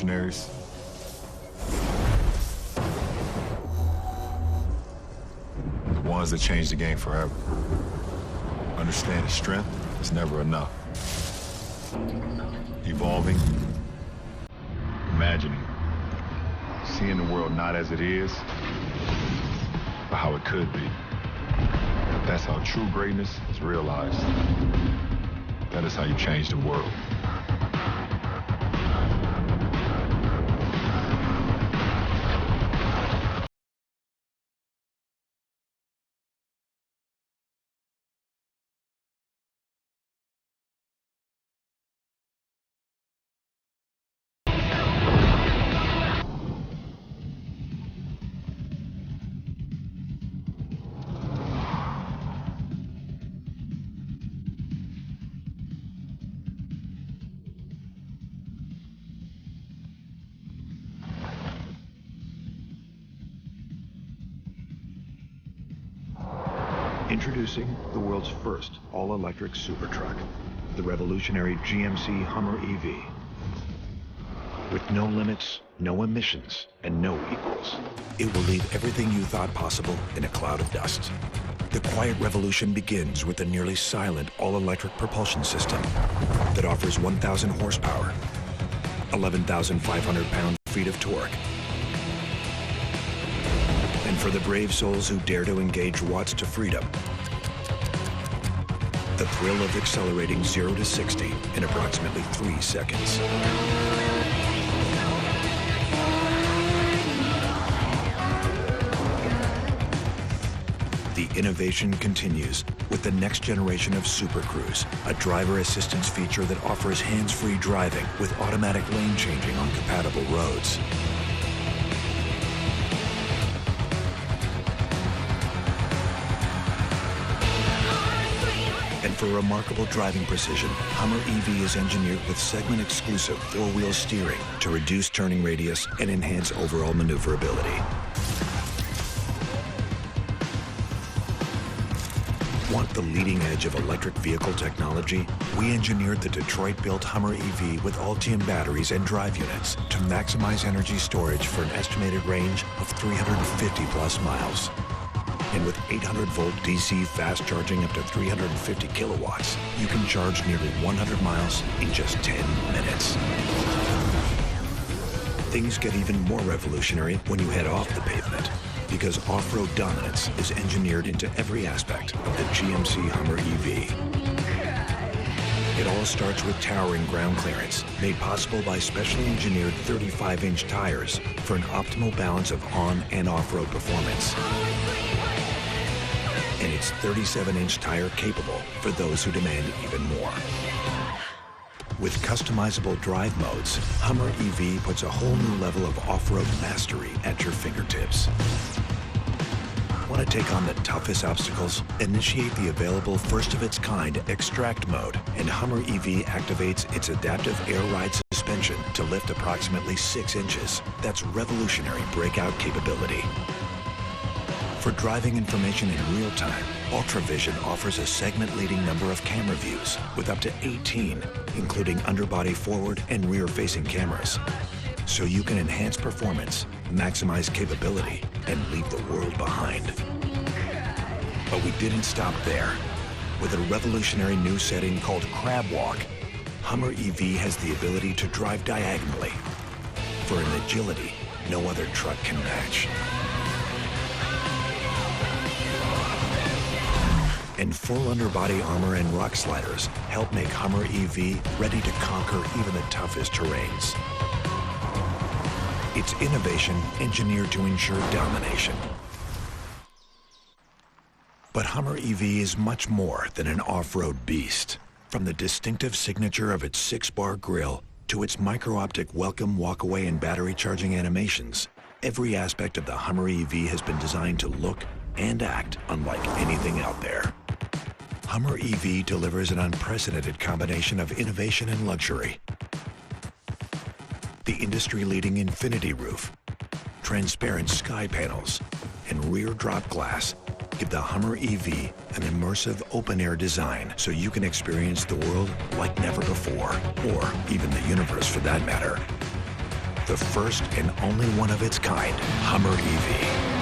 revolutionaries. The ones that change the game forever. Understanding strength is never enough. Evolving, imagining, seeing the world not as it is, but how it could be. That's how true greatness is realized. That is how you change the world. Introducing the world's first all-electric super truck, the revolutionary GMC Hummer EV. With no limits, no emissions, and no equals, it will leave everything you thought possible in a cloud of dust. The quiet revolution begins with the nearly silent all-electric propulsion system that offers 1,000 horsepower, 11,500 pound-feet of torque, and for the brave souls who dare to engage watts to freedom, the thrill of accelerating 0 to 60 in approximately 3 seconds. The innovation continues with the next generation of Super Cruise, a driver assistance feature that offers hands-free driving with automatic lane changing on compatible roads. And for remarkable driving precision, Hummer EV is engineered with segment-exclusive four-wheel steering to reduce turning radius and enhance overall maneuverability. Want the leading edge of electric vehicle technology? We engineered the Detroit-built Hummer EV with Ultium batteries and drive units to maximize energy storage for an estimated range of 350-plus miles. And with 800-volt DC fast charging up to 350 kilowatts, you can charge nearly 100 miles in just 10 minutes. Things get even more revolutionary when you head off the pavement, because off-road dominance is engineered into every aspect of the GMC Hummer EV. It all starts with towering ground clearance, made possible by specially engineered 35-inch tires for an optimal balance of on- and off-road performance. And it's 37-inch tire capable for those who demand even more. With customizable drive modes, Hummer EV puts a whole new level of off-road mastery at your fingertips. Want to take on the toughest obstacles? Initiate the available first-of-its-kind Extract mode, and Hummer EV activates its adaptive air ride suspension to lift approximately 6 inches. That's revolutionary breakout capability. For driving information in real time, UltraVision offers a segment-leading number of camera views with up to 18, including underbody forward and rear-facing cameras. So you can enhance performance, maximize capability, and leave the world behind. But we didn't stop there. With a revolutionary new setting called Crab Walk, Hummer EV has the ability to drive diagonally for an agility no other truck can match. And full underbody armor and rock sliders help make Hummer EV ready to conquer even the toughest terrains. It's innovation engineered to ensure domination. But Hummer EV is much more than an off-road beast. From the distinctive signature of its 6-bar grille to its micro-optic welcome, walk-away, and battery charging animations, every aspect of the Hummer EV has been designed to look and act unlike anything out there. Hummer EV delivers an unprecedented combination of innovation and luxury. The industry-leading infinity roof, transparent sky panels, and rear drop glass give the Hummer EV an immersive open-air design so you can experience the world like never before, or even the universe for that matter. The first and only one of its kind, Hummer EV.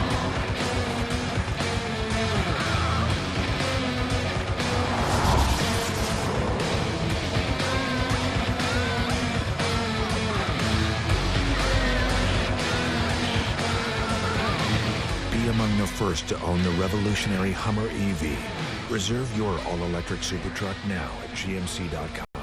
Be among the first to own the revolutionary Hummer EV. Reserve your all-electric super truck now at gmc.com.